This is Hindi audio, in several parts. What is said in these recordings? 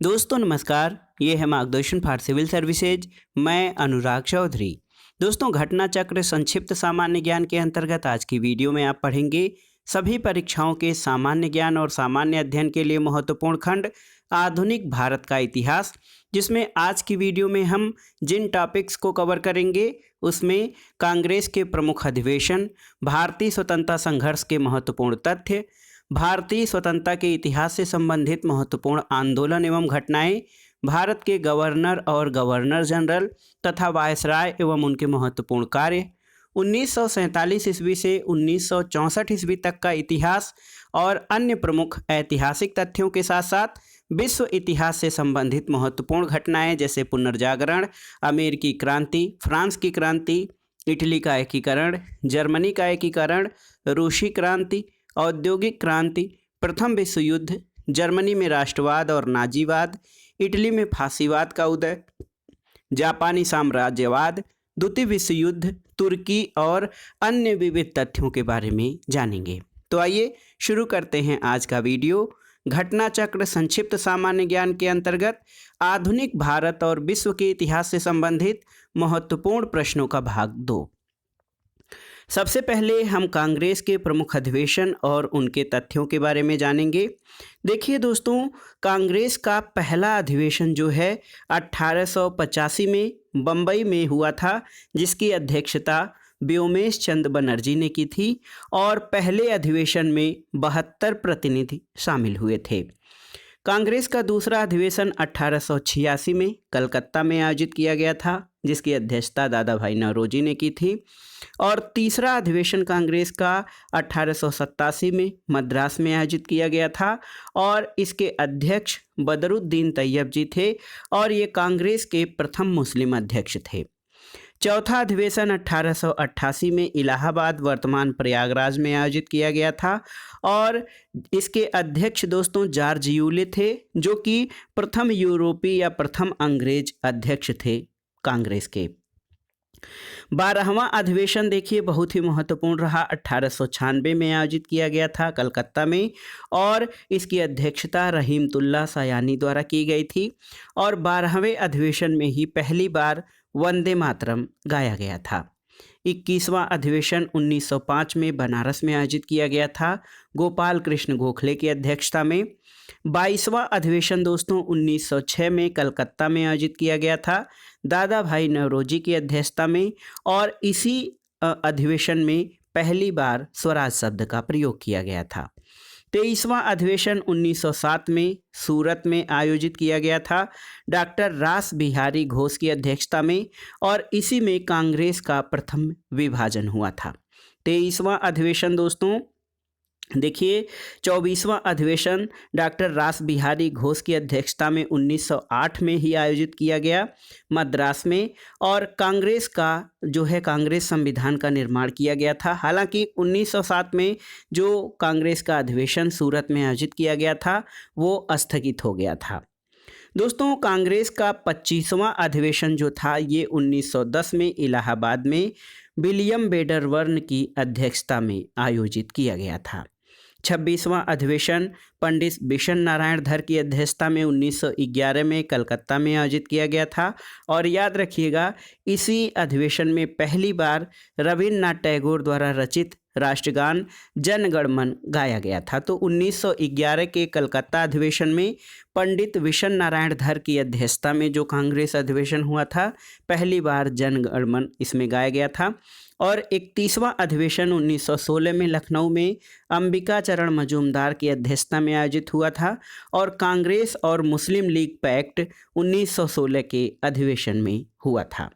दोस्तों नमस्कार, ये है मार्गदर्शन फॉर सिविल सर्विसेज। मैं अनुराग चौधरी। दोस्तों, घटना चक्र संक्षिप्त सामान्य ज्ञान के अंतर्गत आज की वीडियो में आप पढ़ेंगे सभी परीक्षाओं के सामान्य ज्ञान और सामान्य अध्ययन के लिए महत्वपूर्ण खंड आधुनिक भारत का इतिहास, जिसमें आज की वीडियो में हम जिन टॉपिक्स को कवर करेंगे उसमें कांग्रेस के प्रमुख अधिवेशन, भारतीय स्वतंत्रता संघर्ष के महत्वपूर्ण तथ्य, भारतीय स्वतंत्रता के इतिहास से संबंधित महत्वपूर्ण आंदोलन एवं घटनाएं, भारत के गवर्नर और गवर्नर जनरल तथा वायसराय एवं उनके महत्वपूर्ण कार्य, 1947 ईस्वी से 1964 ईस्वी तक का इतिहास और अन्य प्रमुख ऐतिहासिक तथ्यों के साथ साथ विश्व इतिहास से संबंधित महत्वपूर्ण घटनाएं जैसे पुनर्जागरण, अमेरिकी क्रांति, फ्रांस की क्रांति, इटली का एकीकरण, जर्मनी का एकीकरण, रूसी क्रांति, औद्योगिक क्रांति, प्रथम विश्व युद्ध, जर्मनी में राष्ट्रवाद और नाजीवाद, इटली में फांसीवाद का उदय, जापानी साम्राज्यवाद, द्वितीय विश्व युद्ध, तुर्की और अन्य विविध तथ्यों के बारे में जानेंगे। तो आइए शुरू करते हैं आज का वीडियो। घटना चक्र संक्षिप्त सामान्य ज्ञान के अंतर्गत आधुनिक भारत और विश्व के इतिहास से संबंधित महत्वपूर्ण प्रश्नों का भाग 2। सबसे पहले हम कांग्रेस के प्रमुख अधिवेशन और उनके तथ्यों के बारे में जानेंगे। देखिए दोस्तों, कांग्रेस का पहला अधिवेशन जो है 1885 में बम्बई में हुआ था, जिसकी अध्यक्षता व्योमेश चंद्र बनर्जी ने की थी और पहले अधिवेशन में 72 प्रतिनिधि शामिल हुए थे। कांग्रेस का दूसरा अधिवेशन 1886 में कलकत्ता में आयोजित किया गया था, जिसकी अध्यक्षता दादा भाई नौरोजी ने की थी। और तीसरा अधिवेशन कांग्रेस का 1887 में मद्रास में आयोजित किया गया था और इसके अध्यक्ष बदरुद्दीन तैयब जी थे और ये कांग्रेस के प्रथम मुस्लिम अध्यक्ष थे। चौथा अधिवेशन 1888 में इलाहाबाद वर्तमान प्रयागराज में आयोजित किया गया था और इसके अध्यक्ष दोस्तों जॉर्ज यूले थे, जो कि प्रथम यूरोपीय या प्रथम अंग्रेज अध्यक्ष थे कांग्रेस के। 12वां अधिवेशन देखिए बहुत ही महत्वपूर्ण रहा, 1896 में आयोजित किया गया था कलकत्ता में और इसकी अध्यक्षता रहीमतुल्लाह सायानी द्वारा की गई थी और 12वें अधिवेशन में ही पहली बार वंदे मातरम गाया गया था। 21वां अधिवेशन 1905 में बनारस में आयोजित किया गया था गोपाल कृष्ण गोखले की अध्यक्षता में। 22वां अधिवेशन दोस्तों 1906 में कलकत्ता में आयोजित किया गया था दादा भाई नौरोजी की अध्यक्षता में और इसी अधिवेशन में पहली बार स्वराज शब्द का प्रयोग किया गया था। 23वां अधिवेशन 1907 में सूरत में आयोजित किया गया था डॉक्टर रास बिहारी घोष की अध्यक्षता में और इसी में कांग्रेस का प्रथम विभाजन हुआ था। 23वां अधिवेशन दोस्तों देखिए 24वां अधिवेशन डॉक्टर रास बिहारी घोष की अध्यक्षता में 1908 में ही आयोजित किया गया मद्रास में और कांग्रेस का जो है कांग्रेस संविधान का निर्माण किया गया था। हालांकि 1907 में जो कांग्रेस का अधिवेशन सूरत में आयोजित किया गया था वो स्थगित हो गया था। दोस्तों, कांग्रेस का 25वां अधिवेशन जो था ये 1910 में इलाहाबाद में विलियम बेडरवर्न की अध्यक्षता में आयोजित किया गया था। 26वां अधिवेशन पंडित बिशन नारायण धर की अध्यक्षता में 1911 में कलकत्ता में आयोजित किया गया था और याद रखिएगा इसी अधिवेशन में पहली बार रविन्द्रनाथ टैगोर द्वारा रचित राष्ट्रगान जन गण मन गाया गया था। तो 1911 के कलकत्ता अधिवेशन में पंडित बिशन नारायण धर की अध्यक्षता में जो कांग्रेस अधिवेशन हुआ था पहली बार जन गण मन इसमें गाया गया था। और 31वां अधिवेशन 1916 में लखनऊ में अंबिका चरण मजूमदार की अध्यक्षता में आयोजित हुआ था और कांग्रेस और मुस्लिम लीग पैक्ट 1916 के अधिवेशन में हुआ था।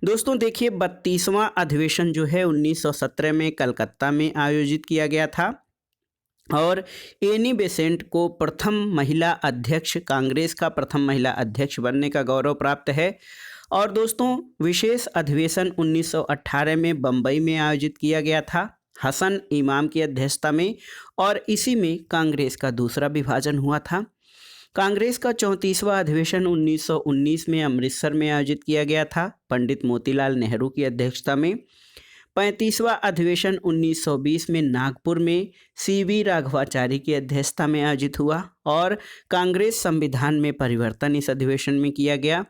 दोस्तों देखिए 32वां अधिवेशन जो है 1917 में कलकत्ता में आयोजित किया गया था और एनी बेसेंट को प्रथम महिला अध्यक्ष कांग्रेस का प्रथम महिला अध्यक्ष बनने का गौरव प्राप्त है। और दोस्तों विशेष अधिवेशन 1918 में बम्बई में आयोजित किया गया था हसन इमाम की अध्यक्षता में और इसी में कांग्रेस का दूसरा विभाजन हुआ था। कांग्रेस का 34वां अधिवेशन 1919 में अमृतसर में आयोजित किया गया था पंडित मोतीलाल नेहरू की अध्यक्षता में। 35वां अधिवेशन 1920 में नागपुर में सीवी राघवाचारी की अध्यक्षता में आयोजित हुआ और कांग्रेस संविधान में परिवर्तन इस अधिवेशन में किया गया।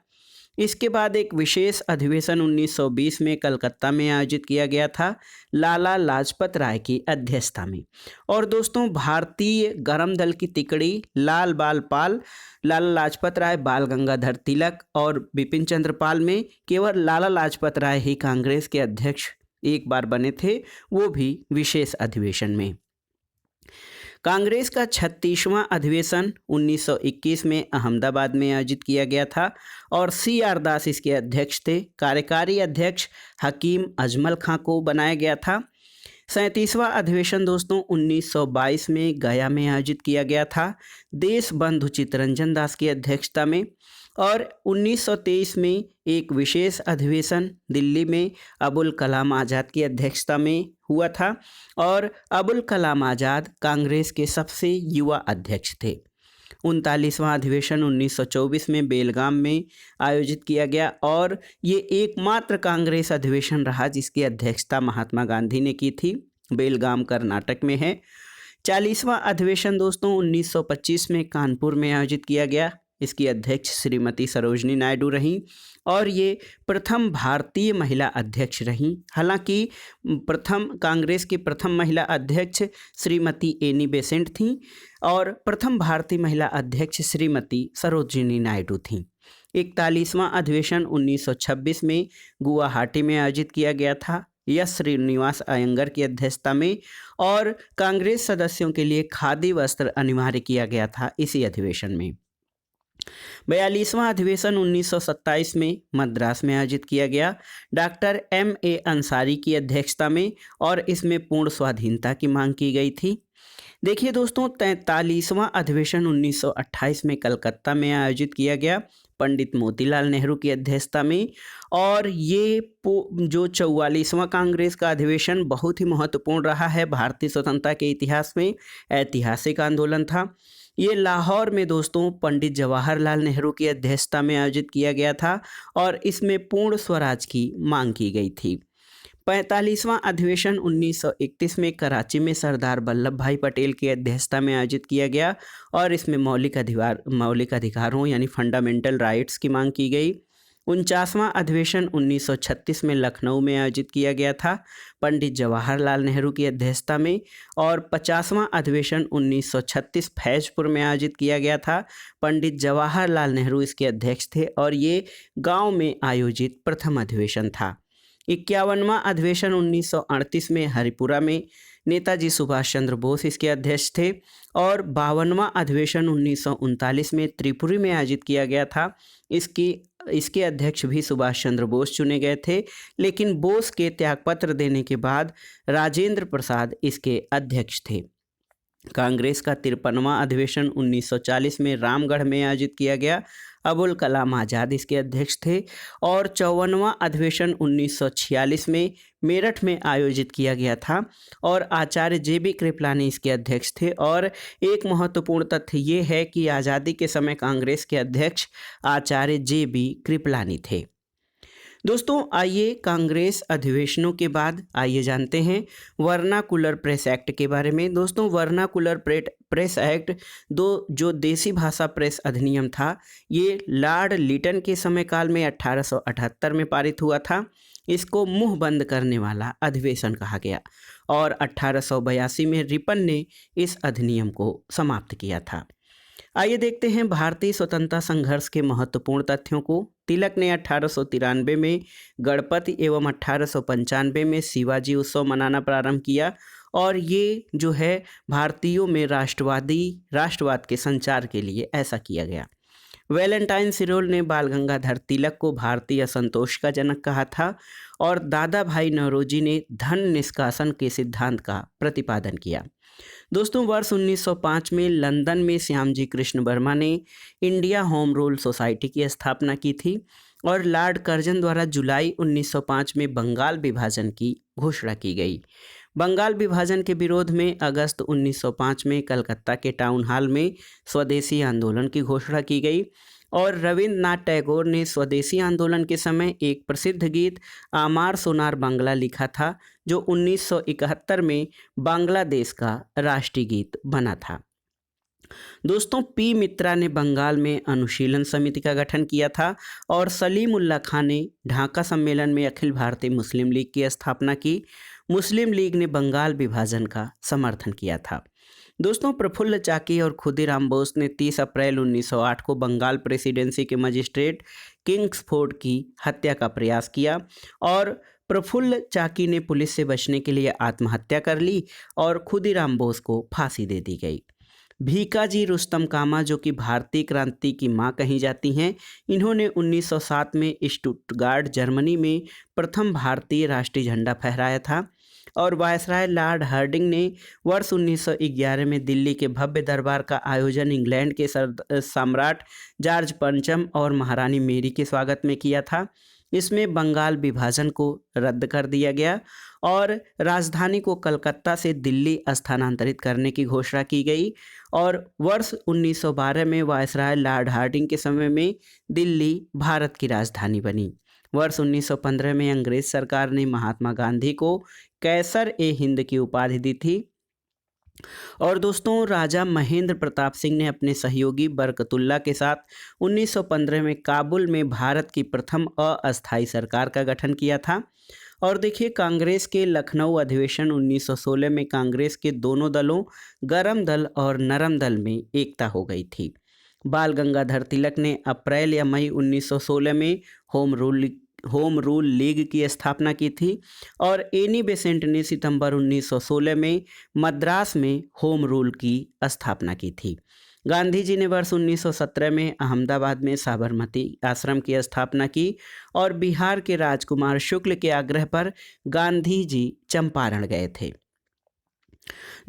इसके बाद एक विशेष अधिवेशन 1920 में कलकत्ता में आयोजित किया गया था लाला लाजपत राय की अध्यक्षता में। और दोस्तों, भारतीय गरम दल की तिकड़ी लाल बाल पाल, लाला लाजपत राय, बाल गंगाधर तिलक और बिपिन चंद्र पाल में केवल लाला लाजपत राय ही कांग्रेस के अध्यक्ष एक बार बने थे, वो भी विशेष अधिवेशन में। कांग्रेस का 36वां अधिवेशन 1921 में अहमदाबाद में आयोजित किया गया था और CR दास इसके अध्यक्ष थे। कार्यकारी अध्यक्ष हकीम अजमल खां को बनाया गया था। 37वां अधिवेशन दोस्तों 1922 में गया में आयोजित किया गया था देश बंधु चित्तरंजन दास की अध्यक्षता में। और 1923 में एक विशेष अधिवेशन दिल्ली में अबुल कलाम आज़ाद की अध्यक्षता में हुआ था और अबुल कलाम आज़ाद कांग्रेस के सबसे युवा अध्यक्ष थे। 39वां अधिवेशन 1924 में बेलगाम में आयोजित किया गया और ये एकमात्र कांग्रेस अधिवेशन रहा जिसकी अध्यक्षता महात्मा गांधी ने की थी। बेलगाम कर्नाटक में है। 40वां अधिवेशन दोस्तों 1925 में कानपुर में आयोजित किया गया। इसकी अध्यक्ष श्रीमती सरोजनी नायडू रहीं और ये प्रथम भारतीय महिला अध्यक्ष रहीं। हालांकि कांग्रेस की प्रथम महिला अध्यक्ष श्रीमती एनी बेसेंट थीं और प्रथम भारतीय महिला अध्यक्ष श्रीमती सरोजिनी नायडू थीं। 41वां अधिवेशन 1926 में गुवाहाटी में आयोजित किया गया था यस श्रीनिवास अयंगर की अध्यक्षता में और कांग्रेस सदस्यों के लिए खादी वस्त्र अनिवार्य किया गया था इसी अधिवेशन में। 42वां अधिवेशन 1927 में मद्रास में आयोजित किया गया डॉक्टर MA अंसारी की अध्यक्षता में और इसमें पूर्ण स्वाधीनता की मांग की गई थी। देखिए दोस्तों, 43वां अधिवेशन 1928 में कलकत्ता में आयोजित किया गया पंडित मोतीलाल नेहरू की अध्यक्षता में और ये जो 44वां कांग्रेस का अधिवेशन बहुत ही महत्वपूर्ण रहा है भारतीय स्वतंत्रता के इतिहास में, ऐतिहासिक आंदोलन था। ये लाहौर में दोस्तों पंडित जवाहरलाल नेहरू की अध्यक्षता में आयोजित किया गया था और इसमें पूर्ण स्वराज की मांग की गई थी। 45वां अधिवेशन 1931 में कराची में सरदार वल्लभ भाई पटेल की अध्यक्षता में आयोजित किया गया और इसमें मौलिक अधिकारों यानी फंडामेंटल राइट्स की मांग की गई। 49वां अधिवेशन 1936 में लखनऊ में आयोजित किया गया था पंडित जवाहरलाल नेहरू की अध्यक्षता में और 50वां अधिवेशन 1936 फैजपुर में आयोजित किया गया था। पंडित जवाहरलाल नेहरू इसके अध्यक्ष थे और ये गांव में आयोजित प्रथम अधिवेशन था। 51वां अधिवेशन 1938 में हरिपुरा में नेताजी सुभाष चंद्र बोस इसके अध्यक्ष थे और 52वां अधिवेशन 1939 में त्रिपुरी में आयोजित किया गया था। इसके अध्यक्ष भी सुभाष चंद्र बोस चुने गए थे, लेकिन बोस के त्यागपत्र देने के बाद राजेंद्र प्रसाद इसके अध्यक्ष थे। कांग्रेस का 53वां अधिवेशन 1940 में रामगढ़ में आयोजित किया गया, अबुल कलाम आज़ाद इसके अध्यक्ष थे और 54वां अधिवेशन 1946 में मेरठ में आयोजित किया गया था और आचार्य JB कृपलानी इसके अध्यक्ष थे। और एक महत्वपूर्ण तथ्य ये है कि आज़ादी के समय कांग्रेस के अध्यक्ष आचार्य JB कृपलानी थे। दोस्तों, आइए कांग्रेस अधिवेशनों के बाद आइए जानते हैं वर्नाकुलर प्रेस एक्ट के बारे में। दोस्तों, वर्नाकुलर प्रेस एक्ट जो देसी भाषा प्रेस अधिनियम था, ये लॉर्ड लिटन के समय काल में 1878 में पारित हुआ था। इसको मुंह बंद करने वाला अधिवेशन कहा गया और 1882 में रिपन ने इस अधिनियम को समाप्त किया था। आइए देखते हैं भारतीय स्वतंत्रता संघर्ष के महत्वपूर्ण तथ्यों को। तिलक ने 1893 में गणपति एवं 1895 में शिवाजी उत्सव मनाना प्रारंभ किया और ये जो है भारतीयों में राष्ट्रवाद के संचार के लिए ऐसा किया गया। वैलेंटाइन सिरोल ने बाल गंगाधर तिलक को भारतीय असंतोष का जनक कहा था और दादा भाई नौरोजी ने धन निष्कासन के सिद्धांत का प्रतिपादन किया। दोस्तों, वर्ष 1905 में लंदन में श्यामजी कृष्ण वर्मा ने इंडिया होम रूल सोसाइटी की स्थापना की थी और लॉर्ड कर्जन द्वारा जुलाई 1905 में बंगाल विभाजन की घोषणा की गई। बंगाल विभाजन के विरोध में अगस्त 1905 में कलकत्ता के टाउन हॉल में स्वदेशी आंदोलन की घोषणा की गई और रविंद्रनाथ टैगोर ने स्वदेशी आंदोलन के समय एक प्रसिद्ध गीत आमार सोनार बांग्ला लिखा था, जो 1971 में बांग्लादेश का राष्ट्रीय गीत बना था। दोस्तों, पी मित्रा ने बंगाल में अनुशीलन समिति का गठन किया था और सलीम उल्लाह खां ने ढाका सम्मेलन में अखिल भारतीय मुस्लिम लीग की स्थापना की। मुस्लिम लीग ने बंगाल विभाजन का समर्थन किया था। दोस्तों, प्रफुल्ल चाकी और खुदीराम बोस ने 30 अप्रैल 1908 को बंगाल प्रेसिडेंसी के मजिस्ट्रेट किंग्सफोर्ड की हत्या का प्रयास किया और प्रफुल्ल चाकी ने पुलिस से बचने के लिए आत्महत्या कर ली और खुदीराम बोस को फांसी दे दी गई। भीकाजी रुस्तम कामा, जो कि भारतीय क्रांति की मां कही जाती हैं, इन्होंने 1907 में स्टुटगार्ट जर्मनी में प्रथम भारतीय राष्ट्रीय झंडा फहराया था और वायसराय लॉर्ड हार्डिंग ने वर्ष 1911 में दिल्ली के भव्य दरबार का आयोजन इंग्लैंड के सम्राट जॉर्ज पंचम और महारानी मेरी के स्वागत में किया था। इसमें बंगाल विभाजन को रद्द कर दिया गया और राजधानी को कलकत्ता से दिल्ली स्थानांतरित करने की घोषणा की गई और वर्ष 1912 में वायसराय लॉर्ड हार्डिंग के समय में दिल्ली भारत की राजधानी बनी। वर्ष 1915 में अंग्रेज सरकार ने महात्मा गांधी को कैसर ए हिंद की उपाधि दी थी और दोस्तों, राजा महेंद्र प्रताप सिंह ने अपने सहयोगी बरकतुल्ला के साथ 1915 में काबुल में भारत की प्रथम अस्थायी सरकार का गठन किया था। और देखिए, कांग्रेस के लखनऊ अधिवेशन 1916 में कांग्रेस के दोनों दलों, गरम दल और नरम दल में एकता हो गई थी। बाल गंगाधर तिलक ने अप्रैल या मई 1916 में होम रूल लीग की स्थापना की थी और एनी बेसेंट ने सितंबर 1916 में मद्रास में होम रूल की स्थापना की थी। गांधी जी ने वर्ष 1917 में अहमदाबाद में साबरमती आश्रम की स्थापना की और बिहार के राजकुमार शुक्ल के आग्रह पर गांधी जी चंपारण गए थे।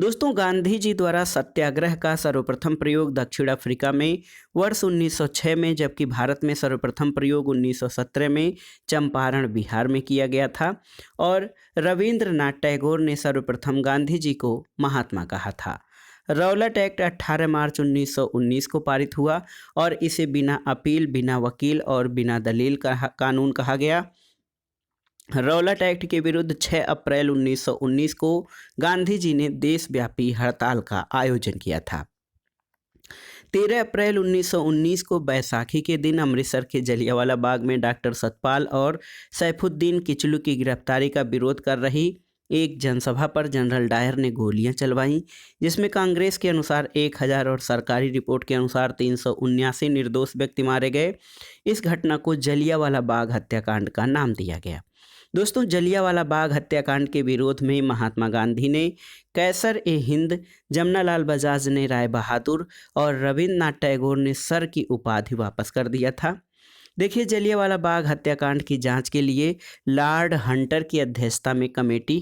दोस्तों, गांधी जी द्वारा सत्याग्रह का सर्वप्रथम प्रयोग दक्षिण अफ्रीका में वर्ष 1906 में, जबकि भारत में सर्वप्रथम प्रयोग 1917 में चंपारण बिहार में किया गया था और रविंद्रनाथ टैगोर ने सर्वप्रथम गांधी जी को महात्मा कहा था। रौलट एक्ट 18 मार्च 1919 को पारित हुआ और इसे बिना अपील, बिना वकील और बिना दलील का कानून कहा गया। रौलट एक्ट के विरुद्ध 6 अप्रैल 1919 को गांधी जी ने देशव्यापी हड़ताल का आयोजन किया था। 13 अप्रैल 1919 को बैसाखी के दिन अमृतसर के जलियांवाला बाग में डॉक्टर सतपाल और सैफुद्दीन किचलू की गिरफ्तारी का विरोध कर रही एक जनसभा पर जनरल डायर ने गोलियां चलवाईं, जिसमें कांग्रेस के अनुसार 1000 और सरकारी रिपोर्ट के अनुसार 379 निर्दोष व्यक्ति मारे गए। इस घटना को जलियांवाला बाग हत्याकांड का नाम दिया गया। दोस्तों, जलियांवाला बाग हत्याकांड के विरोध में महात्मा गांधी ने कैसर ए हिंद, जमनालाल बजाज ने राय बहादुर और रविंद्रनाथ टैगोर ने सर की उपाधि वापस कर दिया था। देखिए, जलियांवाला बाग हत्याकांड की जांच के लिए लॉर्ड हंटर की अध्यक्षता में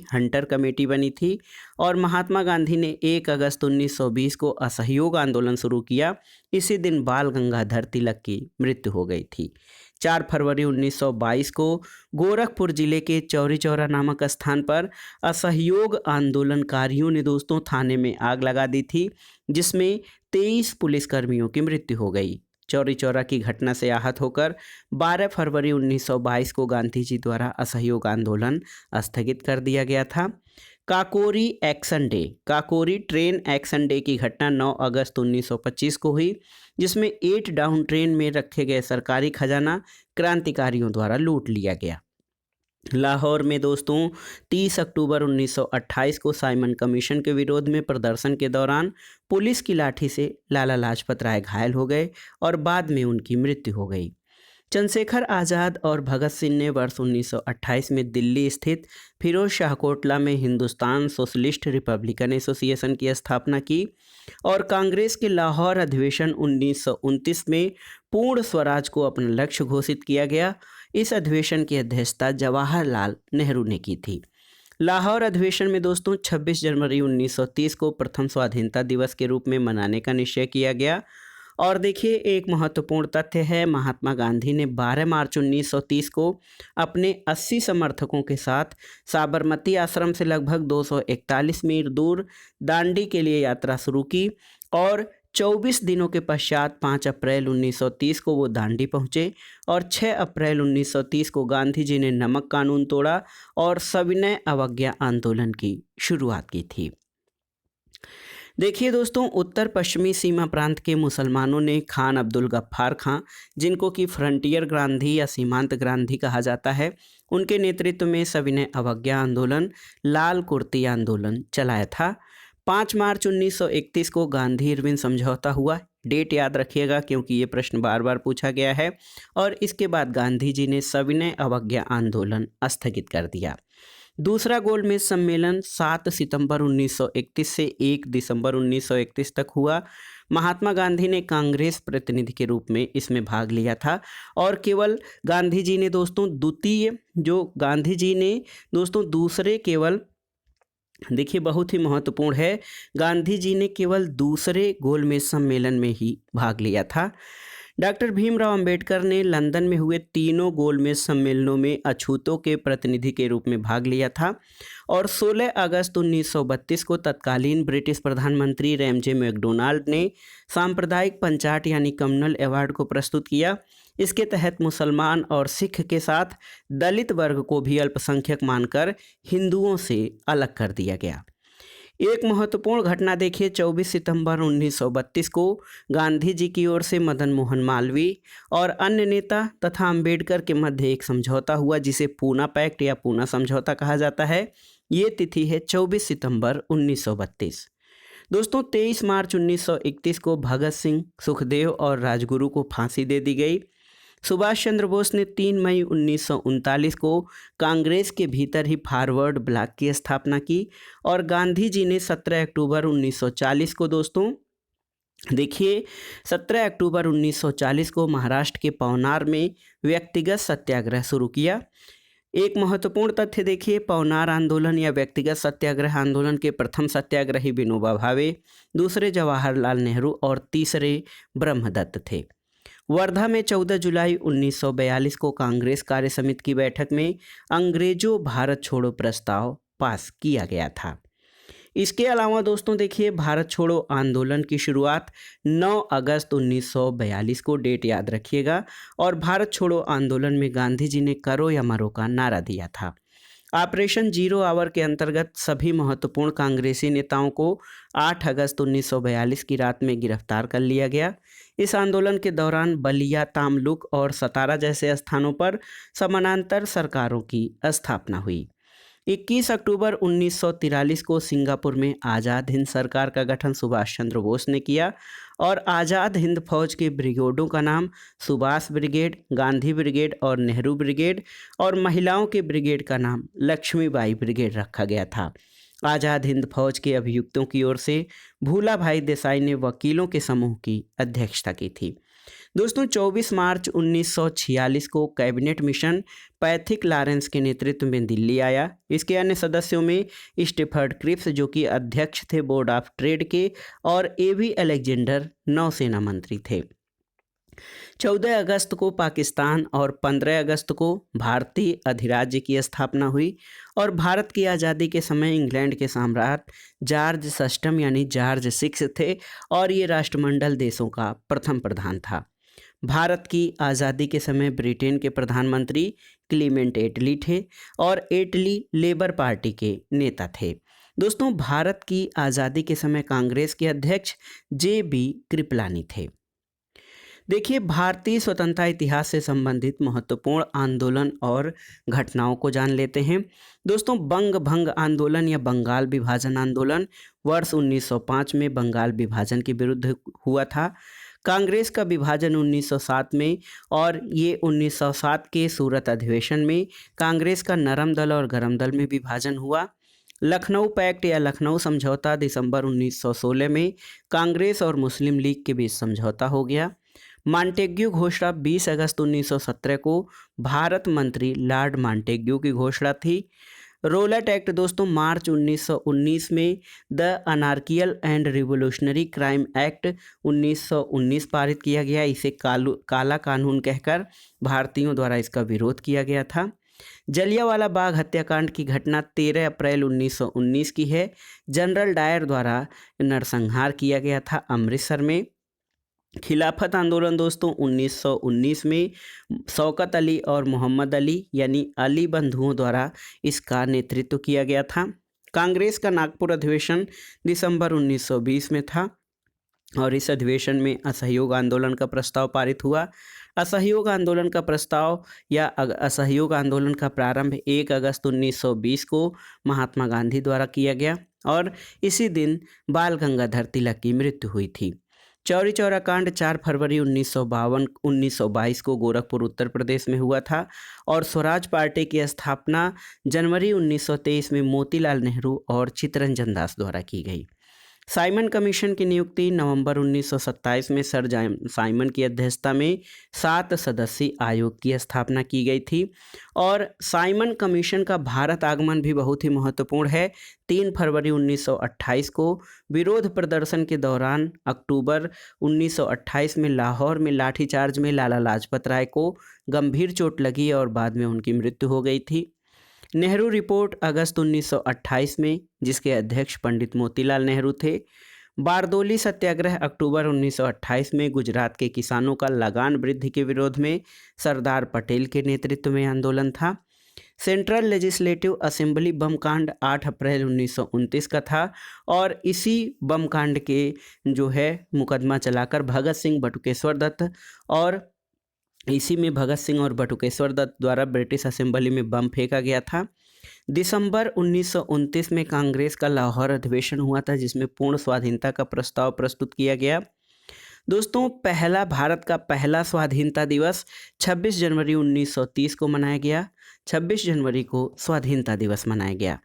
हंटर कमेटी बनी थी और महात्मा गांधी ने 1 अगस्त 1920 को असहयोग आंदोलन शुरू किया। इसी दिन बाल गंगाधर तिलक की मृत्यु हो गई थी। 4 फरवरी 1922 को गोरखपुर जिले के चौरी चौरा नामक स्थान पर असहयोग आंदोलनकारियों ने दोस्तों थाने में आग लगा दी थी, जिसमें 23 पुलिसकर्मियों की मृत्यु हो गई। चौरी चौरा की घटना से आहत होकर 12 फरवरी 1922 को गांधी जी द्वारा असहयोग आंदोलन स्थगित कर दिया गया था। काकोरी ट्रेन एक्शन डे की घटना 9 अगस्त 1925 को हुई, जिसमें 8 डाउन ट्रेन में रखे गए सरकारी खजाना क्रांतिकारियों द्वारा लूट लिया गया। लाहौर में दोस्तों 30 अक्टूबर 1928 को साइमन कमीशन के विरोध में प्रदर्शन के दौरान पुलिस की लाठी से लाला लाजपत राय घायल हो गए और बाद में उनकी मृत्यु हो गई। चंद्रशेखर आज़ाद और भगत सिंह ने वर्ष 1928 में दिल्ली स्थित फिरोज शाह कोटला में हिंदुस्तान सोशलिस्ट रिपब्लिकन एसोसिएशन की स्थापना की और कांग्रेस के लाहौर अधिवेशन 1929 में पूर्ण स्वराज को अपना लक्ष्य घोषित किया गया। इस अधिवेशन की अध्यक्षता जवाहरलाल नेहरू ने की थी। लाहौर अधिवेशन में दोस्तों 26 जनवरी 1930 को प्रथम स्वाधीनता दिवस के रूप में मनाने का निश्चय किया गया। और देखिए, एक महत्वपूर्ण तथ्य है, महात्मा गांधी ने 12 मार्च 1930 को अपने 80 समर्थकों के साथ साबरमती आश्रम से लगभग 241 मील दूर दांडी के लिए यात्रा शुरू की और 24 दिनों के पश्चात 5 अप्रैल 1930 को वो दांडी पहुंचे और 6 अप्रैल 1930 को गांधी जी ने नमक कानून तोड़ा और सविनय अवज्ञा आंदोलन की शुरुआत की थी। देखिए दोस्तों, उत्तर पश्चिमी सीमा प्रांत के मुसलमानों ने खान अब्दुल गफ्फार खां, जिनको कि फ्रंटियर गांधी या सीमांत गांधी कहा जाता है, उनके नेतृत्व में सविनय अवज्ञा आंदोलन, लाल कुर्ती आंदोलन चलाया था। 5 मार्च 1931 को गांधी इरविन समझौता हुआ। डेट याद रखिएगा क्योंकि ये प्रश्न बार बार पूछा गया है। और इसके बाद गांधी जी ने सविनय अवज्ञा आंदोलन स्थगित कर दिया। दूसरा गोलमेज सम्मेलन 7 सितंबर 1931 से 1 दिसंबर 1931 तक हुआ। महात्मा गांधी ने कांग्रेस प्रतिनिधि के रूप में इसमें भाग लिया था और केवल गांधी जी ने दूसरे केवल देखिए बहुत ही महत्वपूर्ण है, गांधी जी ने केवल दूसरे गोलमेज सम्मेलन में ही भाग लिया था। डॉक्टर भीमराव अंबेडकर ने लंदन में हुए तीनों गोलमेज सम्मेलनों में अछूतों के प्रतिनिधि के रूप में भाग लिया था और 16 अगस्त 1932 को तत्कालीन ब्रिटिश प्रधानमंत्री रैमजे मैकडोनाल्ड ने सांप्रदायिक पंचाट यानी कम्युनल अवार्ड को प्रस्तुत किया। इसके तहत मुसलमान और सिख के साथ दलित वर्ग को भी अल्पसंख्यक मानकर हिंदुओं से अलग कर दिया गया। एक महत्वपूर्ण घटना देखिए, 24 सितंबर 1932 को गांधी जी की ओर से मदन मोहन मालवीय और अन्य नेता तथा अंबेडकर के मध्य एक समझौता हुआ जिसे पूना पैक्ट या पूना समझौता कहा जाता है। ये तिथि है 24 सितंबर 1932। दोस्तों 23 मार्च 1931 को भगत सिंह, सुखदेव और राजगुरु को फांसी दे दी गई। सुभाष चंद्र बोस ने 3 मई 1939 को कांग्रेस के भीतर ही फॉरवर्ड ब्लॉक की स्थापना की और गांधी जी ने 17 अक्टूबर 1940 को दोस्तों देखिए 17 अक्टूबर 1940 को महाराष्ट्र के पवनार में व्यक्तिगत सत्याग्रह शुरू किया। एक महत्वपूर्ण तथ्य देखिए, पवनार आंदोलन या व्यक्तिगत सत्याग्रह आंदोलन के प्रथम सत्याग्रही विनोबा भावे, दूसरे जवाहरलाल नेहरू और तीसरे ब्रह्मदत्त थे। वर्धा में 14 जुलाई 1942 को कांग्रेस कार्य समिति की बैठक में अंग्रेजों भारत छोड़ो प्रस्ताव पास किया गया था। इसके अलावा दोस्तों देखिए, भारत छोड़ो आंदोलन की शुरुआत 9 अगस्त 1942 को, डेट याद रखिएगा, और भारत छोड़ो आंदोलन में गांधी जी ने करो या मरो का नारा दिया था। ऑपरेशन जीरो आवर के अंतर्गत सभी महत्वपूर्ण कांग्रेसी नेताओं को 8 अगस्त 1942 की रात में गिरफ्तार कर लिया गया। इस आंदोलन के दौरान बलिया, तामलुक और सतारा जैसे स्थानों पर समानांतर सरकारों की स्थापना हुई। 21 अक्टूबर 1943 को सिंगापुर में आज़ाद हिंद सरकार का गठन सुभाष चंद्र बोस ने किया और आज़ाद हिंद फौज के ब्रिगेडों का नाम सुभाष ब्रिगेड, गांधी ब्रिगेड और नेहरू ब्रिगेड और महिलाओं के ब्रिगेड का नाम लक्ष्मीबाई ब्रिगेड रखा गया था। आज़ाद हिंद फौज के अभियुक्तों की ओर से भूला भाई देसाई ने वकीलों के समूह की अध्यक्षता की थी। दोस्तों 24 मार्च 1946 को कैबिनेट मिशन पैथिक लॉरेंस के नेतृत्व में दिल्ली आया। इसके अन्य सदस्यों में स्टीफर्ड क्रिप्स जो कि अध्यक्ष थे बोर्ड ऑफ ट्रेड के और एवी अलेक्जेंडर नौसेना मंत्री थे। 14 अगस्त को पाकिस्तान और 15 अगस्त को भारतीय अधिराज्य की स्थापना हुई और भारत की आज़ादी के समय इंग्लैंड के सम्राट जॉर्ज षष्ठम यानी जॉर्ज 6 थे और ये राष्ट्रमंडल देशों का प्रथम प्रधान था। भारत की आज़ादी के समय ब्रिटेन के प्रधानमंत्री क्लीमेंट एटली थे और एटली लेबर पार्टी के नेता थे। दोस्तों भारत की आज़ादी के समय कांग्रेस के अध्यक्ष JB कृपलानी थे। देखिए भारतीय स्वतंत्रता इतिहास से संबंधित महत्वपूर्ण आंदोलन और घटनाओं को जान लेते हैं। दोस्तों बंग भंग आंदोलन या बंगाल विभाजन आंदोलन वर्ष 1905 में बंगाल विभाजन के विरुद्ध हुआ था। कांग्रेस का विभाजन 1907 में और ये 1907 के सूरत अधिवेशन में कांग्रेस का नरम दल और गरम दल में विभाजन हुआ। लखनऊ पैक्ट या लखनऊ समझौता दिसंबर 1916 में कांग्रेस और मुस्लिम लीग के बीच समझौता हो गया। मॉन्टेग्यू घोषणा 20 अगस्त 1917 को भारत मंत्री लॉर्ड मॉन्टेग्यू की घोषणा थी। रोलेट एक्ट दोस्तों मार्च 1919 में the anarchical and revolutionary crime act 1919 पारित किया गया। इसे काला कानून कहकर भारतीयों द्वारा इसका विरोध किया गया था। जलियांवाला बाग हत्याकांड की घटना 13 अप्रैल 1919 की है। जनरल डायर द्वारा नरसंहार किया गया था अमृतसर में। खिलाफत आंदोलन दोस्तों 1919 में शौकत अली और मोहम्मद अली यानी अली बंधुओं द्वारा इसका नेतृत्व किया गया था। कांग्रेस का नागपुर अधिवेशन दिसंबर 1920 में था और इस अधिवेशन में असहयोग आंदोलन का प्रस्ताव पारित हुआ। असहयोग आंदोलन का प्रस्ताव या असहयोग आंदोलन का प्रारंभ 1 अगस्त 1920 को महात्मा गांधी द्वारा किया गया और इसी दिन बाल गंगाधर तिलक की मृत्यु हुई थी। चौरी चौरा कांड 4 फरवरी 1922 को गोरखपुर उत्तर प्रदेश में हुआ था और स्वराज पार्टी की स्थापना जनवरी 1923 में मोतीलाल नेहरू और चित्तरंजन दास द्वारा की गई। साइमन कमीशन की नियुक्ति नवंबर 1927 में सर साइमन की अध्यक्षता में 7 सदस्यीय आयोग की स्थापना की गई थी और साइमन कमीशन का भारत आगमन भी बहुत ही महत्वपूर्ण है। 3 फरवरी 1928 को विरोध प्रदर्शन के दौरान अक्टूबर 1928 में लाहौर में लाठीचार्ज में लाला लाजपत राय को गंभीर चोट लगी और बाद में उनकी मृत्यु हो गई थी। नेहरू रिपोर्ट अगस्त 1928 में, जिसके अध्यक्ष पंडित मोतीलाल नेहरू थे। बारदोली सत्याग्रह अक्टूबर 1928 में गुजरात के किसानों का लगान वृद्धि के विरोध में सरदार पटेल के नेतृत्व में आंदोलन था। सेंट्रल लेजिस्लेटिव असेंबली बम कांड 8 अप्रैल 1929 का था और इसी बम कांड के जो है मुकदमा चलाकर भगत सिंह बटुकेश्वर दत्त और इसी में भगत सिंह और बटुकेश्वर दत्त द्वारा ब्रिटिश असेंबली में बम फेंका गया था। दिसंबर 1929 में कांग्रेस का लाहौर अधिवेशन हुआ था जिसमें पूर्ण स्वाधीनता का प्रस्ताव प्रस्तुत किया गया। दोस्तों भारत का पहला स्वाधीनता दिवस 26 जनवरी 1930 को मनाया गया। 26 जनवरी को स्वाधीनता दिवस मनाया गया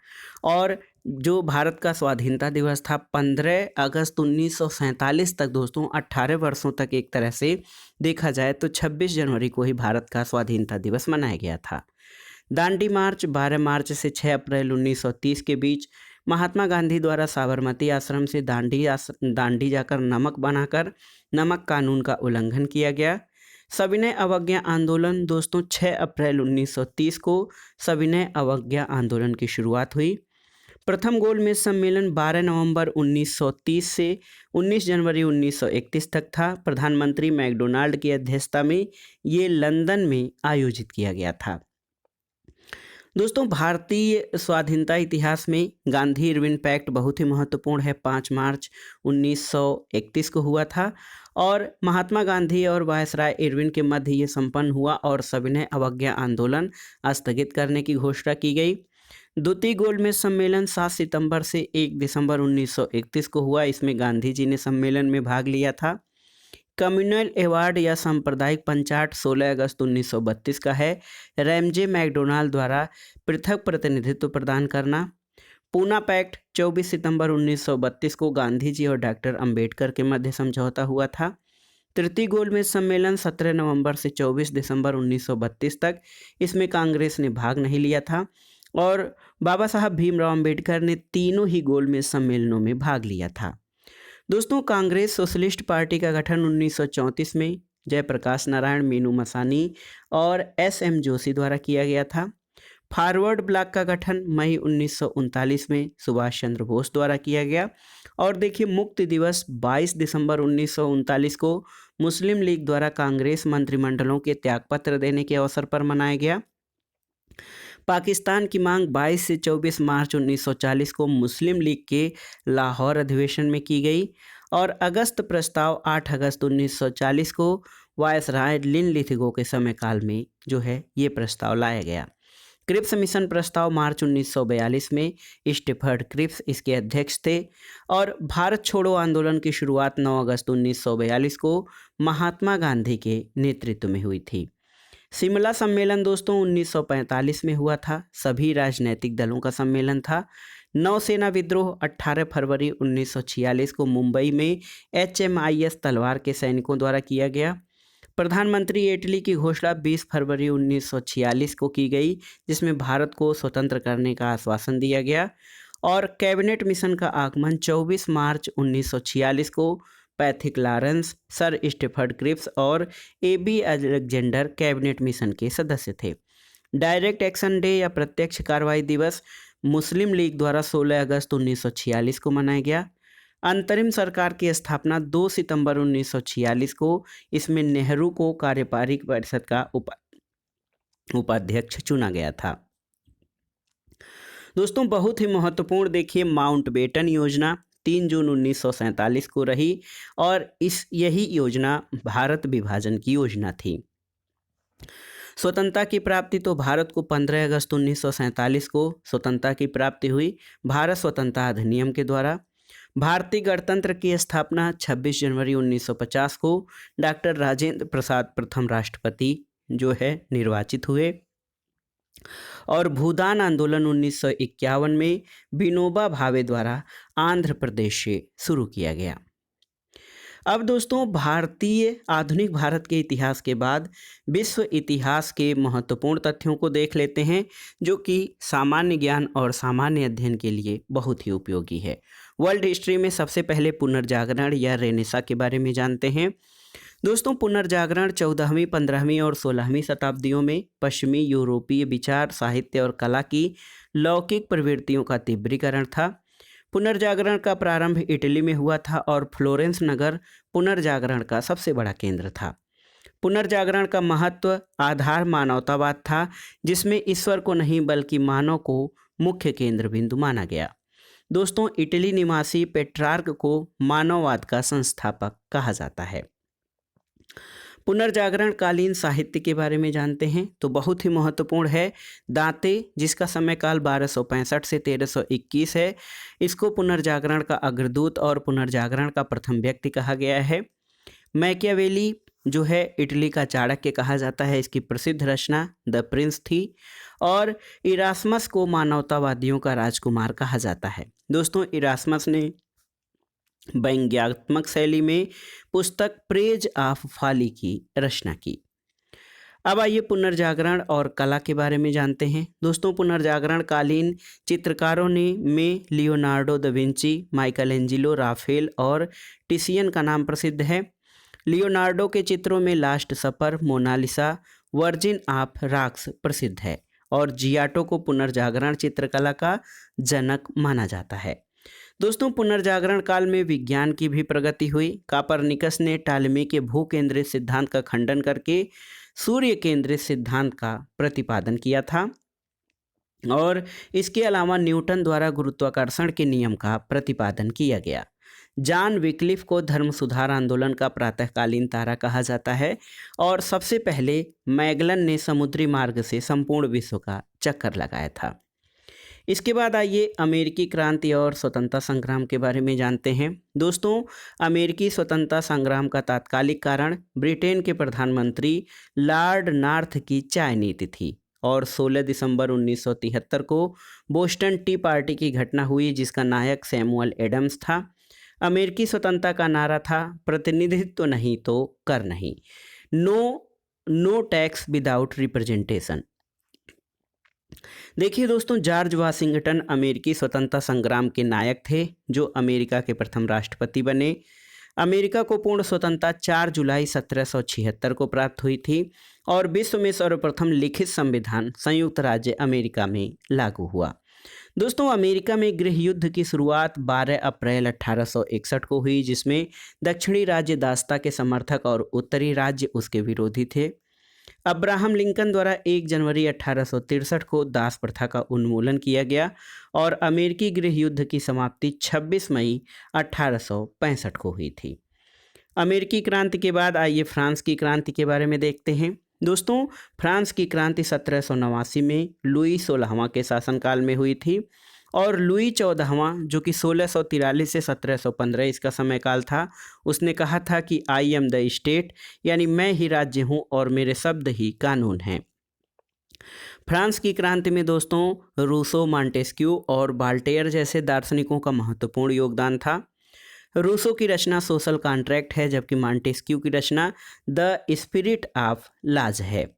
और जो भारत का स्वाधीनता दिवस था 15 अगस्त 1947 तक दोस्तों 18 वर्षों तक एक तरह से देखा जाए तो 26 जनवरी को ही भारत का स्वाधीनता दिवस मनाया गया था। दांडी मार्च 12 मार्च से 6 अप्रैल 1930 के बीच महात्मा गांधी द्वारा साबरमती आश्रम से दांडी जाकर नमक बनाकर नमक कानून का उल्लंघन किया गया। सविनय अवज्ञा आंदोलन दोस्तों 6 अप्रैल 1930 को सविनय अवज्ञा आंदोलन की शुरुआत हुई। प्रथम गोलमेज सम्मेलन 12 नवंबर 1930 से 19 जनवरी 1931 तक था। प्रधानमंत्री मैकडोनाल्ड की अध्यक्षता में ये लंदन में आयोजित किया गया था। दोस्तों भारतीय स्वाधीनता इतिहास में गांधी इरविन पैक्ट बहुत ही महत्वपूर्ण है। 5 मार्च 1931 को हुआ था और महात्मा गांधी और वायसराय इरविन के मध्य ये संपन्न हुआ और सविनय अवज्ञा आंदोलन स्थगित करने की घोषणा की गई। द्वितीय गोलमेज सम्मेलन 7 सितंबर से 1 दिसंबर 1931 को हुआ। इसमें गांधी जी ने सम्मेलन में भाग लिया था। कम्युनल अवार्ड या सांप्रदायिक पंचाट 16 अगस्त 1932 का है। रैमजे मैकडोनाल्ड द्वारा पृथक प्रतिनिधित्व प्रदान करना। पूना पैक्ट 24 सितंबर 1932 को गांधी जी और डॉक्टर अंबेडकर के मध्य समझौता हुआ था। तृतीय गोलमेज सम्मेलन 17 नवंबर से 24 दिसंबर 1932 तक, इसमें कांग्रेस ने भाग नहीं लिया था और बाबा साहब भीमराव अंबेडकर ने तीनों ही गोलमेज सम्मेलनों में भाग लिया था। दोस्तों कांग्रेस सोशलिस्ट पार्टी का गठन 1934 में जयप्रकाश नारायण, मीनू मसानी और एस.एम. जोशी द्वारा किया गया था। फॉरवर्ड ब्लॉक का गठन मई 1939 में सुभाष चंद्र बोस द्वारा किया गया। और देखिए मुक्ति दिवस 22 दिसंबर 1939 को मुस्लिम लीग द्वारा कांग्रेस मंत्रिमंडलों के त्यागपत्र देने के अवसर पर मनाया गया। पाकिस्तान की मांग 22 से 24 मार्च 1940 को मुस्लिम लीग के लाहौर अधिवेशन में की गई और अगस्त प्रस्ताव 8 अगस्त 1940 को वायसराय लिनलिथिगो के समय काल में जो है ये प्रस्ताव लाया गया। क्रिप्स मिशन प्रस्ताव मार्च 1942 में स्टीफर्ड क्रिप्स इसके अध्यक्ष थे और भारत छोड़ो आंदोलन की शुरुआत 9 अगस्त 1942 को महात्मा गांधी के नेतृत्व में हुई थी। शिमला सम्मेलन दोस्तों 1945 में हुआ था। सभी राजनीतिक दलों का सम्मेलन था। नौसेना विद्रोह 18 फरवरी 1946 को मुंबई में HMIS तलवार के सैनिकों द्वारा किया गया। प्रधानमंत्री इटली की घोषणा 20 फरवरी 1946 को की गई, जिसमें भारत को स्वतंत्र करने का आश्वासन दिया गया। और कैबिनेट मिशन का आगमन 24 मार्च 1946 को Pethick Lawrence, sir Stafford Cripps और AB अलेक्जेंडर कैबिनेट मिशन के सदस्य थे। डायरेक्ट एक्शन डे या प्रत्यक्ष कार्रवाई दिवस मुस्लिम लीग द्वारा 16 अगस्त 1946 को मनाया गया। अंतरिम सरकार की स्थापना 2 सितंबर 1946 को, इसमें नेहरू को कार्यपालिक परिषद का उपाध्यक्ष चुना गया था। दोस्तों बहुत ही महत्वपूर्ण देखिए माउंटबेटन योजना 3 जून 1947 को रही और यही योजना भारत विभाजन की योजना थी। स्वतंत्रता की प्राप्ति तो भारत को 15 अगस्त 1947 को स्वतंत्रता की प्राप्ति हुई भारत स्वतंत्रता अधिनियम के द्वारा। भारतीय गणतंत्र की स्थापना 26 जनवरी 1950 को डॉक्टर राजेंद्र प्रसाद प्रथम राष्ट्रपति जो है निर्वाचित हुए और भूदान आंदोलन 1951 में विनोबा भावे द्वारा आंध्र प्रदेश से शुरू किया गया। अब दोस्तों भारतीय आधुनिक भारत के इतिहास के बाद विश्व इतिहास के महत्वपूर्ण तथ्यों को देख लेते हैं जो कि सामान्य ज्ञान और सामान्य अध्ययन के लिए बहुत ही उपयोगी है। वर्ल्ड हिस्ट्री में सबसे पहले पुनर्जागरण या रेनेसा के बारे में जानते हैं। दोस्तों पुनर्जागरण 14वीं, 15वीं और 16वीं शताब्दियों में पश्चिमी यूरोपीय विचार, साहित्य और कला की लौकिक प्रवृत्तियों का तीव्रीकरण था। पुनर्जागरण का प्रारंभ इटली में हुआ था और फ्लोरेंस नगर पुनर्जागरण का सबसे बड़ा केंद्र था। पुनर्जागरण का महत्व आधार मानवतावाद था, जिसमें ईश्वर को नहीं बल्कि मानव को मुख्य केंद्र बिंदु माना गया। दोस्तों इटली निवासी पेट्रार्क को मानववाद का संस्थापक कहा जाता है। पुनर्जागरण कालीन साहित्य के बारे में जानते हैं तो बहुत ही महत्वपूर्ण है दांते, जिसका समय काल 1265 से 1321 है। इसको पुनर्जागरण का अग्रदूत और पुनर्जागरण का प्रथम व्यक्ति कहा गया है। मैकियावेली जो है इटली का चाणक्य कहा जाता है, इसकी प्रसिद्ध रचना द प्रिंस थी और इरास्मस को मानवतावादियों का राजकुमार कहा जाता है। दोस्तों इरास्मस ने व्यंग्यात्मक शैली में पुस्तक प्रेज ऑफ फॉली की रचना की। अब आइए पुनर्जागरण और कला के बारे में जानते हैं। दोस्तों पुनर्जागरण कालीन चित्रकारों ने में Leonardo da Vinci, Michael Angelo, Rafale और टिसियन का नाम प्रसिद्ध है। लियोनार्डो के चित्रों में last supper, Mona Lisa, virgin of rocks प्रसिद्ध है और जियाटो को पुनर्जागरण चित्रकला का जनक माना जाता है। दोस्तों पुनर्जागरण काल में विज्ञान की भी प्रगति हुई। कापरनिकस ने टालेमी के भू केंद्रित सिद्धांत का खंडन करके सूर्य केंद्रित सिद्धांत का प्रतिपादन किया था और इसके अलावा न्यूटन द्वारा गुरुत्वाकर्षण के नियम का प्रतिपादन किया गया। जॉन विक्लिफ को धर्म सुधार आंदोलन का प्रातःकालीन तारा कहा जाता है और सबसे पहले मैगलन ने समुद्री मार्ग से संपूर्ण विश्व का चक्कर लगाया था। इसके बाद आइए अमेरिकी क्रांति और स्वतंत्रता संग्राम के बारे में जानते हैं। दोस्तों अमेरिकी स्वतंत्रता संग्राम का तात्कालिक कारण ब्रिटेन के प्रधानमंत्री लॉर्ड नॉर्थ की चाय नीति थी और 16 दिसंबर 1973 को बोस्टन टी पार्टी की घटना हुई जिसका नायक सैमुअल एडम्स था। अमेरिकी स्वतंत्रता का नारा था प्रतिनिधित्व नहीं तो कर नहीं, नो टैक्स विदाउट रिप्रेजेंटेशन। देखिए दोस्तों जॉर्ज वाशिंगटन अमेरिकी स्वतंत्रता संग्राम के नायक थे जो अमेरिका के प्रथम राष्ट्रपति बने। अमेरिका को पूर्ण स्वतंत्रता 4 जुलाई 1776 को प्राप्त हुई थी और विश्व में सर्वप्रथम लिखित संविधान संयुक्त राज्य अमेरिका में लागू हुआ। दोस्तों अमेरिका में गृह युद्ध की शुरुआत 12 अप्रैल 1861 को हुई जिसमें दक्षिणी राज्य दासता के समर्थक और उत्तरी राज्य उसके विरोधी थे। अब्राहम लिंकन द्वारा 1 जनवरी 1863 को दास प्रथा का उन्मूलन किया गया और अमेरिकी गृह युद्ध की समाप्ति 26 मई 1865 को हुई थी। अमेरिकी क्रांति के बाद आइए फ्रांस की क्रांति के बारे में देखते हैं। दोस्तों फ्रांस की क्रांति 1789 में लुई 16वां के शासनकाल में हुई थी और लुई 14वां जो कि 1643 से 1715 इसका समयकाल था, उसने कहा था कि आई एम द स्टेट, यानी मैं ही राज्य हूँ और मेरे शब्द ही कानून हैं। फ्रांस की क्रांति में दोस्तों रूसो, मॉन्टेस्क्यू और वॉल्टेयर जैसे दार्शनिकों का महत्वपूर्ण योगदान था। रूसो की रचना सोशल कॉन्ट्रैक्ट है जबकि मॉन्टेस्क्यू की रचना द स्पिरिट ऑफ लॉज है।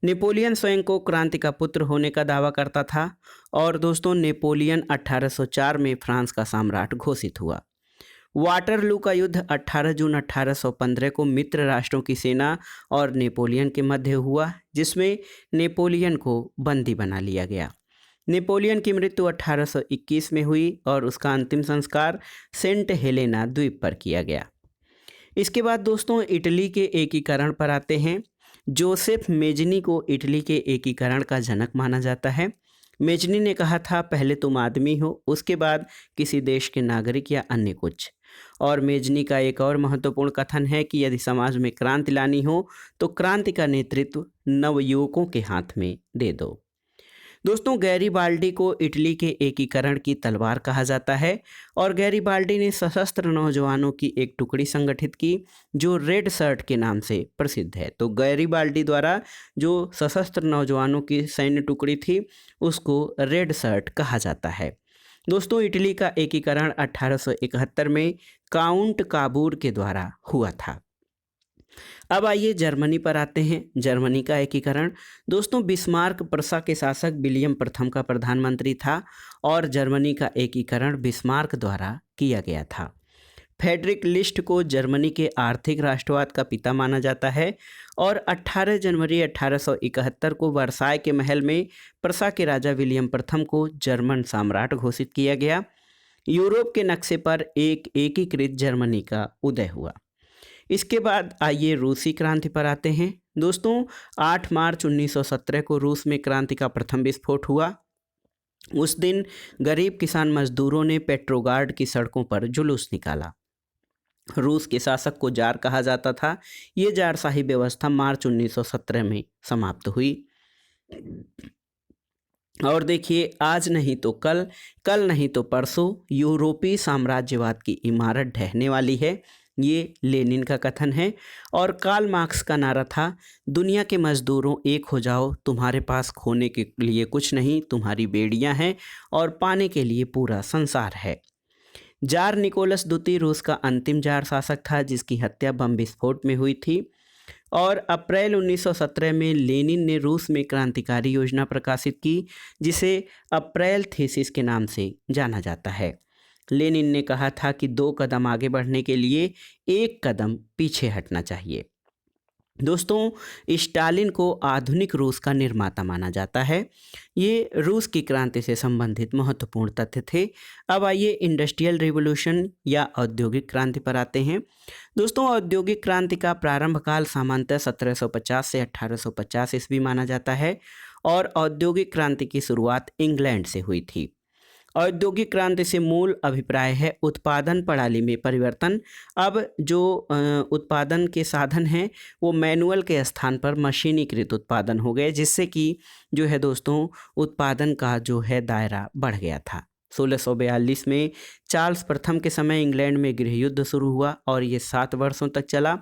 नेपोलियन स्वयं को क्रांति का पुत्र होने का दावा करता था और दोस्तों नेपोलियन 1804 में फ्रांस का सम्राट घोषित हुआ। वाटरलू का युद्ध 18 जून 1815 को मित्र राष्ट्रों की सेना और नेपोलियन के मध्य हुआ, जिसमें नेपोलियन को बंदी बना लिया गया। नेपोलियन की मृत्यु 1821 में हुई और उसका अंतिम संस्कार सेंट हेलेना द्वीप पर किया गया। इसके बाद दोस्तों इटली के एकीकरण पर आते हैं। जोसेफ मेजनी को इटली के एकीकरण का जनक माना जाता है। मेजनी ने कहा था, पहले तुम आदमी हो, उसके बाद किसी देश के नागरिक या अन्य कुछ। और मेजनी का एक और महत्वपूर्ण कथन है कि यदि समाज में क्रांति लानी हो तो क्रांति का नेतृत्व नवयुवकों के हाथ में दे दो। दोस्तों गैरीबाल्डी को इटली के एकीकरण की तलवार कहा जाता है और गैरीबाल्डी ने सशस्त्र नौजवानों की एक टुकड़ी संगठित की जो रेड शर्ट के नाम से प्रसिद्ध है। तो गैरीबाल्डी द्वारा जो सशस्त्र नौजवानों की सैन्य टुकड़ी थी उसको रेड शर्ट कहा जाता है। दोस्तों इटली का एकीकरण 1871 में काउंट काबूर के द्वारा हुआ था। अब आइए जर्मनी पर आते हैं। जर्मनी का एकीकरण दोस्तों बिस्मार्क प्रशा के शासक विलियम प्रथम का प्रधानमंत्री था और जर्मनी का एकीकरण बिस्मार्क द्वारा किया गया था। फ्रेडरिक लिस्ट को जर्मनी के आर्थिक राष्ट्रवाद का पिता माना जाता है और 18 जनवरी 1871 को वर्साय के महल में प्रशा के राजा विलियम प्रथम को जर्मन सम्राट घोषित किया गया। यूरोप के नक्शे पर एक एकीकृत जर्मनी का उदय हुआ। इसके बाद आइए रूसी क्रांति पर आते हैं। दोस्तों 8 मार्च 1917 को रूस में क्रांति का प्रथम विस्फोट हुआ। उस दिन गरीब किसान मजदूरों ने पेट्रोगार्ड की सड़कों पर जुलूस निकाला। रूस के शासक को जार कहा जाता था। ये जारशाही व्यवस्था मार्च 1917 में समाप्त हुई। और देखिए, आज नहीं तो कल, कल नहीं तो परसों यूरोपीय साम्राज्यवाद की इमारत ढहने वाली है। ये लेनिन का कथन है और कार्ल मार्क्स का नारा था, दुनिया के मजदूरों एक हो जाओ, तुम्हारे पास खोने के लिए कुछ नहीं, तुम्हारी बेड़ियां हैं और पाने के लिए पूरा संसार है। जार निकोलस द्वितीय रूस का अंतिम जार शासक था जिसकी हत्या बम विस्फोट में हुई थी। और अप्रैल 1917 में लेनिन ने रूस में क्रांतिकारी योजना प्रकाशित की जिसे अप्रैल थीसिस के नाम से जाना जाता है। लेनिन ने कहा था कि 2 कदम आगे बढ़ने के लिए 1 कदम पीछे हटना चाहिए। दोस्तों स्टालिन को आधुनिक रूस का निर्माता माना जाता है। ये रूस की क्रांति से संबंधित महत्वपूर्ण तथ्य थे। अब आइए इंडस्ट्रियल रिवॉल्यूशन या औद्योगिक क्रांति पर आते हैं। दोस्तों औद्योगिक क्रांति का प्रारंभ काल सामान्यतः 1750 से 1850 ईस्वी माना जाता है और औद्योगिक क्रांति की शुरुआत इंग्लैंड से हुई थी। औद्योगिक क्रांति से मूल अभिप्राय है उत्पादन प्रणाली में परिवर्तन। अब जो उत्पादन के साधन हैं वो मैनुअल के स्थान पर मशीनीकृत उत्पादन हो गए, जिससे कि जो है दोस्तों उत्पादन का जो है दायरा बढ़ गया था। 1642 में चार्ल्स प्रथम के समय इंग्लैंड में गृह युद्ध शुरू हुआ और ये 7 वर्षों तक चला।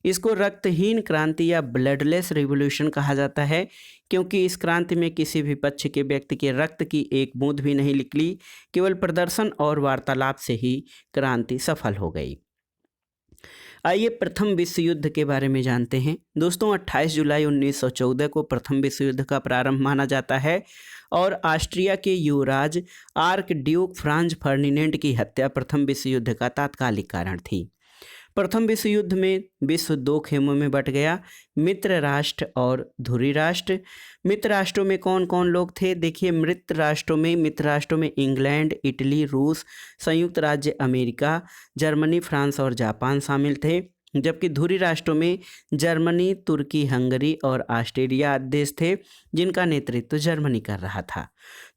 इसको रक्तहीन क्रांति या ब्लडलेस रिवॉल्यूशन कहा जाता है क्योंकि इस क्रांति में किसी भी पक्ष के व्यक्ति के रक्त की एक बूंद भी नहीं निकली, केवल प्रदर्शन और वार्तालाप से ही क्रांति सफल हो गई। आइए प्रथम विश्व युद्ध के बारे में जानते हैं। दोस्तों 28 जुलाई 1914 को प्रथम विश्व युद्ध का प्रारंभ माना जाता है और ऑस्ट्रिया के युवराज आर्क ड्यूक फ्रांज फर्डिनेंड की हत्या प्रथम विश्व युद्ध का तात्कालिक कारण थी। प्रथम विश्व युद्ध में विश्व 2 खेमों में बट गया, मित्र राष्ट्र और धुरी राष्ट्र। मित्र राष्ट्रों में कौन कौन लोग थे? देखिए मित्र राष्ट्रों में इंग्लैंड, इटली, रूस, संयुक्त राज्य अमेरिका, जर्मनी, फ्रांस और जापान शामिल थे। जबकि धुरी राष्ट्रों में जर्मनी, तुर्की, हंगरी और ऑस्ट्रेलिया आदि देश थे जिनका नेतृत्व जर्मनी कर रहा था।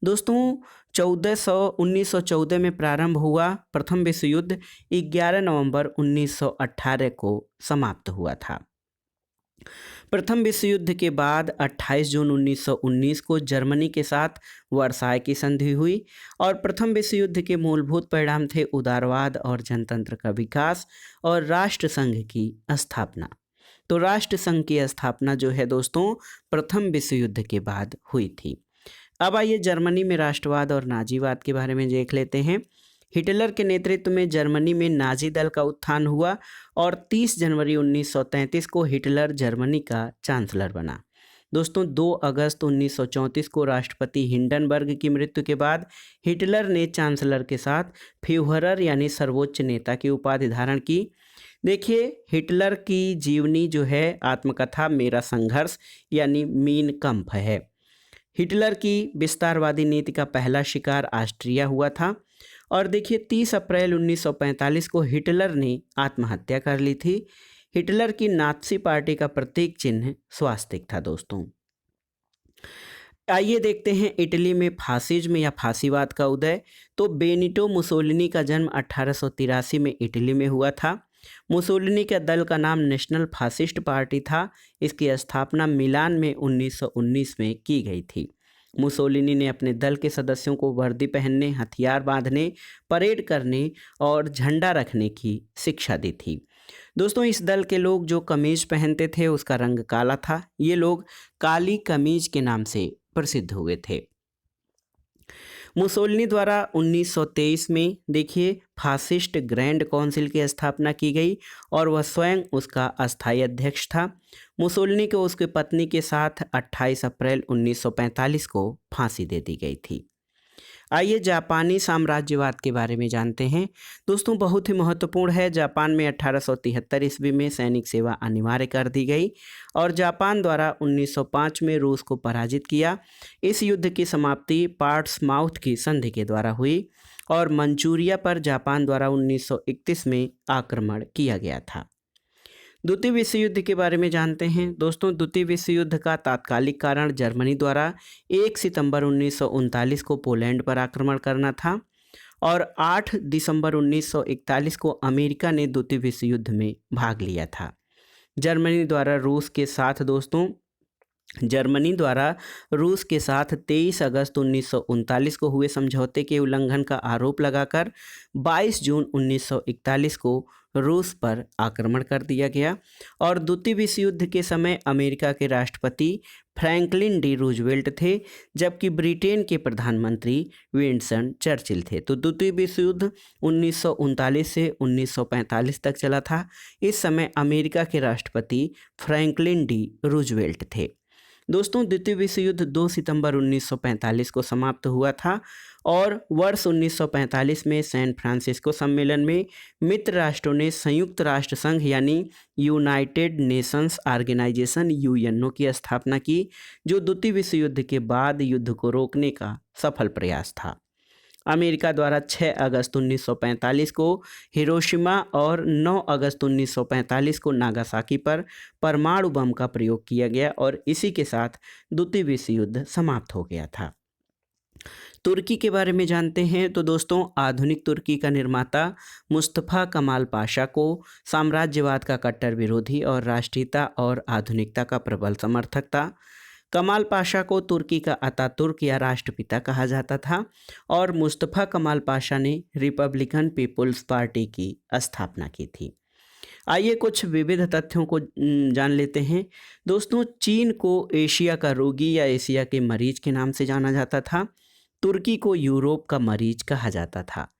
दोस्तों 1914 में प्रारंभ हुआ प्रथम विश्व युद्ध 11 नवंबर 1918 को समाप्त हुआ था। प्रथम विश्व युद्ध के बाद 28 जून 1919 को जर्मनी के साथ वर्साय की संधि हुई और प्रथम विश्व युद्ध के मूलभूत परिणाम थे उदारवाद और जनतंत्र का विकास और राष्ट्र संघ की स्थापना। तो राष्ट्र संघ की स्थापना जो है दोस्तों प्रथम विश्व युद्ध के बाद हुई थी। अब आइए जर्मनी में राष्ट्रवाद और नाजीवाद के बारे में देख लेते हैं। हिटलर के नेतृत्व में जर्मनी में नाजी दल का उत्थान हुआ और 30 जनवरी 1933 को हिटलर जर्मनी का चांसलर बना। दोस्तों 2 अगस्त 1934 को राष्ट्रपति हिंडनबर्ग की मृत्यु के बाद हिटलर ने चांसलर के साथ फ्यूहरर यानी सर्वोच्च नेता की उपाधि धारण की। देखिए, हिटलर की जीवनी जो है आत्मकथा मेरा संघर्ष यानी मीन कम्फ है। हिटलर की विस्तारवादी नीति का पहला शिकार ऑस्ट्रिया हुआ था। और देखिए 30 अप्रैल 1945 को हिटलर ने आत्महत्या कर ली थी। हिटलर की नात्सी पार्टी का प्रतीक चिन्ह स्वास्तिक था दोस्तों। आइए देखते हैं इटली में फासिज्म या फासीवाद का उदय। तो बेनिटो मुसोलिनी का जन्म 1883 में इटली में हुआ था। मुसोलिनी के दल का नाम नेशनल फासिस्ट पार्टी था। इसकी स्थापना मिलान में 1919 में की गई थी। मुसोलिनी ने अपने दल के सदस्यों को वर्दी पहनने, हथियार बांधने, परेड करने और झंडा रखने की शिक्षा दी थी। दोस्तों इस दल के लोग जो कमीज पहनते थे उसका रंग काला था। ये लोग काली कमीज के नाम से प्रसिद्ध हुए थे। मुसोलिनी द्वारा 1923 में देखिए फासिस्ट ग्रैंड काउंसिल की स्थापना की गई और वह स्वयं उसका अस्थायी अध्यक्ष था। मुसोलिनी को उसकी पत्नी के साथ 28 अप्रैल 1945 को फांसी दे दी गई थी। आइए जापानी साम्राज्यवाद के बारे में जानते हैं। दोस्तों बहुत ही महत्वपूर्ण है। जापान में 1873 ईस्वी में सैनिक सेवा अनिवार्य कर दी गई और जापान द्वारा 1905 में रूस को पराजित किया। इस युद्ध की समाप्ति पोर्ट्समाउथ की संधि के द्वारा हुई और मंचूरिया पर जापान द्वारा 1931 में आक्रमण किया गया था। द्वितीय विश्व युद्ध के बारे में जानते हैं। दोस्तों द्वितीय विश्व युद्ध का तात्कालिक कारण जर्मनी द्वारा 1 सितंबर 1939 को पोलैंड पर आक्रमण करना था और 8 दिसंबर 1941 को अमेरिका ने द्वितीय विश्व युद्ध में भाग लिया था। जर्मनी द्वारा रूस के साथ 23 अगस्त 1939 को हुए समझौते के उल्लंघन का आरोप लगाकर 22 जून 1941 को रूस पर आक्रमण कर दिया गया और द्वितीय विश्व युद्ध के समय अमेरिका के राष्ट्रपति फ्रैंकलिन डी रूजवेल्ट थे, जबकि ब्रिटेन के प्रधानमंत्री विंस्टन चर्चिल थे। तो द्वितीय विश्व युद्ध 1939 से 1945 तक चला था। इस समय अमेरिका के राष्ट्रपति फ्रैंकलिन डी रूजवेल्ट थे। दोस्तों द्वितीय विश्व युद्ध 2 सितंबर 1945 को समाप्त हुआ था और वर्ष 1945 में सैन फ्रांसिस्को सम्मेलन में मित्र राष्ट्रों ने संयुक्त राष्ट्र संघ यानी यूनाइटेड नेशंस ऑर्गेनाइजेशन यूएनओ की स्थापना की, जो द्वितीय विश्व युद्ध के बाद युद्ध को रोकने का सफल प्रयास था। अमेरिका द्वारा 6 अगस्त 1945 को हिरोशिमा और 9 अगस्त 1945 को नागासाकी पर परमाणु बम का प्रयोग किया गया और इसी के साथ द्वितीय विश्व युद्ध समाप्त हो गया था। तुर्की के बारे में जानते हैं। तो दोस्तों आधुनिक तुर्की का निर्माता मुस्तफ़ा कमाल पाशा को साम्राज्यवाद का कट्टर विरोधी और राष्ट्रीयता और आधुनिकता का प्रबल समर्थक था। कमाल पाशा को तुर्की का अतातुर्क या राष्ट्रपिता कहा जाता था और मुस्तफ़ा कमाल पाशा ने रिपब्लिकन पीपुल्स पार्टी की स्थापना की थी। आइए कुछ विविध तथ्यों को जान लेते हैं। दोस्तों चीन को एशिया का रोगी या एशिया के मरीज के नाम से जाना जाता था। तुर्की को यूरोप का मरीज कहा जाता था।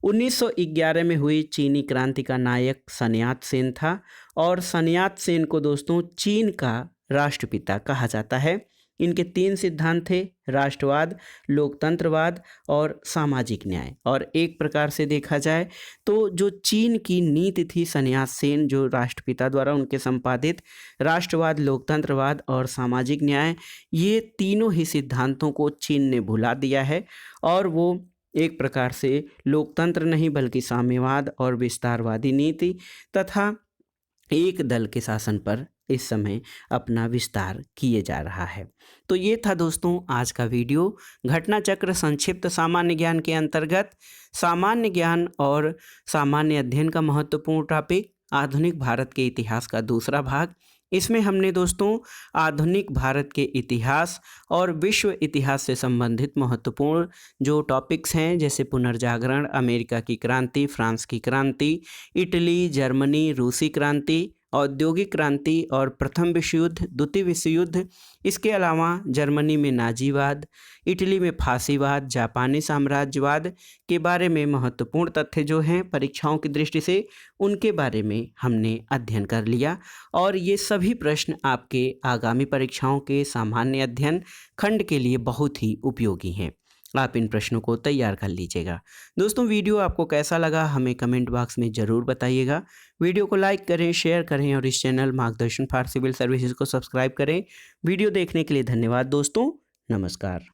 1911 में हुई चीनी क्रांति का नायक सन यात सेन था और सन यात सेन को दोस्तों चीन का राष्ट्रपिता कहा जाता है। इनके 3 सिद्धांत थे, राष्ट्रवाद, लोकतंत्रवाद और सामाजिक न्याय। और एक प्रकार से देखा जाए तो जो चीन की नीति थी सन यात सेन जो राष्ट्रपिता द्वारा उनके संपादित राष्ट्रवाद, लोकतंत्रवाद और सामाजिक न्याय, ये तीनों ही सिद्धांतों को चीन ने भुला दिया है और वो एक प्रकार से लोकतंत्र नहीं बल्कि साम्यवाद और विस्तारवादी नीति तथा एक दल के शासन पर इस समय अपना विस्तार किए जा रहा है। तो ये था दोस्तों आज का वीडियो। घटना चक्र संक्षिप्त सामान्य ज्ञान के अंतर्गत सामान्य ज्ञान और सामान्य अध्ययन का महत्वपूर्ण टॉपिक आधुनिक भारत के इतिहास का दूसरा भाग। इसमें हमने दोस्तों आधुनिक भारत के इतिहास और विश्व इतिहास से संबंधित महत्वपूर्ण जो टॉपिक्स हैं जैसे पुनर्जागरण, अमेरिका की क्रांति, फ्रांस की क्रांति, इटली, जर्मनी, रूसी क्रांति औद्योगिक क्रांति और प्रथम विश्व युद्ध, द्वितीय विश्व युद्ध, इसके अलावा जर्मनी में नाजीवाद, इटली में फांसीवाद, जापानी साम्राज्यवाद के बारे में महत्वपूर्ण तथ्य जो हैं परीक्षाओं की दृष्टि से, उनके बारे में हमने अध्ययन कर लिया। और ये सभी प्रश्न आपके आगामी परीक्षाओं के सामान्य अध्ययन खंड के लिए बहुत ही उपयोगी हैं। आप इन प्रश्नों को तैयार कर लीजिएगा। दोस्तों, वीडियो आपको कैसा लगा हमें कमेंट बॉक्स में ज़रूर बताइएगा। वीडियो को लाइक करें, शेयर करें और इस चैनल मार्गदर्शन फॉर सिविल सर्विसेज को सब्सक्राइब करें। वीडियो देखने के लिए धन्यवाद दोस्तों। नमस्कार।